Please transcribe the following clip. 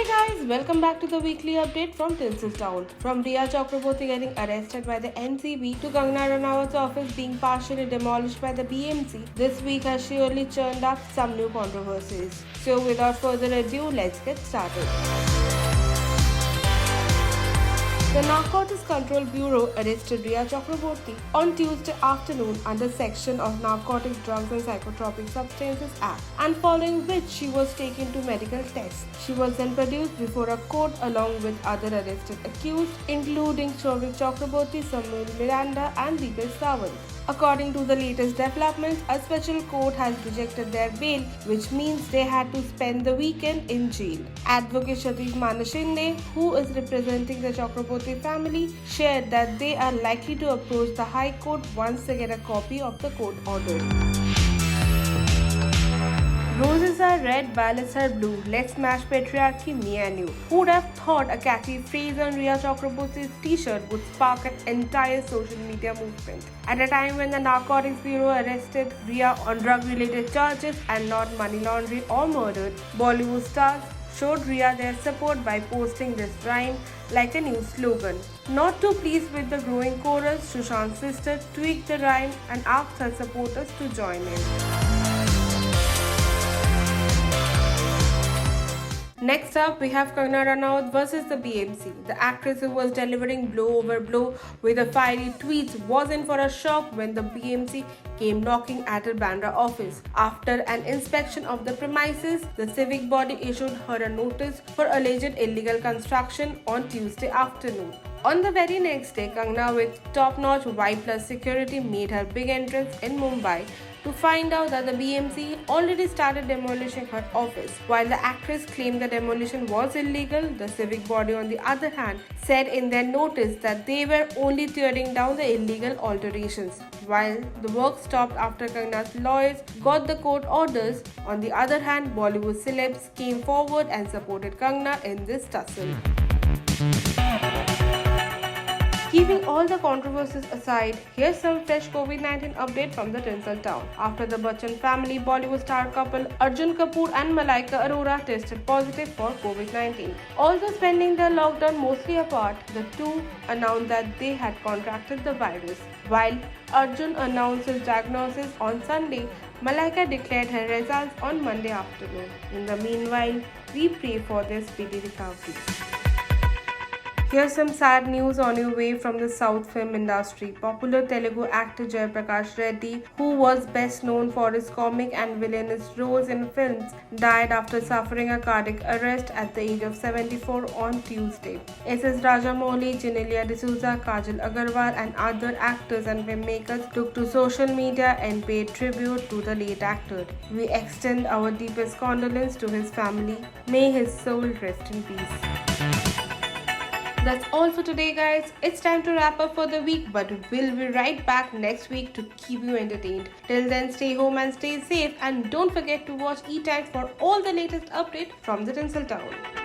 Hey guys, welcome back to the weekly update from Tinseltown. From Riya Chakraborty getting arrested by the NCB to Kangana Ranawat's office being partially demolished by the BMC, this week has surely churned up some new controversies. So without further ado, let's get started. The Narcotics Control Bureau arrested Riya Chakraborty on Tuesday afternoon under section of Narcotics, Drugs and Psychotropic Substances Act, and following which she was taken to medical tests. She was then produced before a court along with other arrested accused, including Souvik Chakraborty, Samuel Miranda and Deepesh Sawant. According to the latest developments, a special court has rejected their bail, which means they had to spend the weekend in jail. Advocate Satish Manashinde, who is representing the Chakraborty family, shared that they are likely to approach the High Court once they get a copy of the court order. Roses are red, violets are blue. Let's smash patriarchy, me and you. Who'd have thought a catchy phrase on Riya Chakraborty's t-shirt would spark an entire social media movement? At a time when the Narcotics Bureau arrested Riya on drug-related charges and not money laundering or murdered, Bollywood stars showed Riya their support by posting this rhyme like a new slogan. Not too pleased with the growing chorus, Sushant's sister tweaked the rhyme and asked her supporters to join in. Next up, we have Kangana Ranaut versus the BMC. The actress who was delivering blow over blow with a fiery tweets was in for a shock when the BMC came knocking at her Bandra office. After an inspection of the premises, the civic body issued her a notice for alleged illegal construction on Tuesday afternoon. On the very next day, Kangana, with top-notch Y+ security, made her big entrance in Mumbai to find out that the BMC already started demolishing her office. While the actress claimed the demolition was illegal, the civic body on the other hand said in their notice that they were only tearing down the illegal alterations. While the work stopped after Kangana's lawyers got the court orders, on the other hand, Bollywood celebs came forward and supported Kangana in this tussle. Keeping all the controversies aside, here's some fresh COVID-19 update from the Tinseltown. After the Bachchan family, Bollywood star couple Arjun Kapoor and Malaika Arora tested positive for COVID-19. Although spending their lockdown mostly apart, the two announced that they had contracted the virus. While Arjun announced his diagnosis on Sunday, Malaika declared her results on Monday afternoon. In the meanwhile, we pray for their speedy recovery. Here's some sad news on your way from the South film industry. Popular Telugu actor Jayaprakash Reddy, who was best known for his comic and villainous roles in films, died after suffering a cardiac arrest at the age of 74 on Tuesday. S.S. Rajamouli, Genelia D'Souza, Kajal Agarwal and other actors and filmmakers took to social media and paid tribute to the late actor. We extend our deepest condolence to his family. May his soul rest in peace. That's all for today, guys. It's time to wrap up for the week, but we'll be right back next week to keep you entertained. Till then, stay home and stay safe, and don't forget to watch E-Times for all the latest updates from the Tinseltown.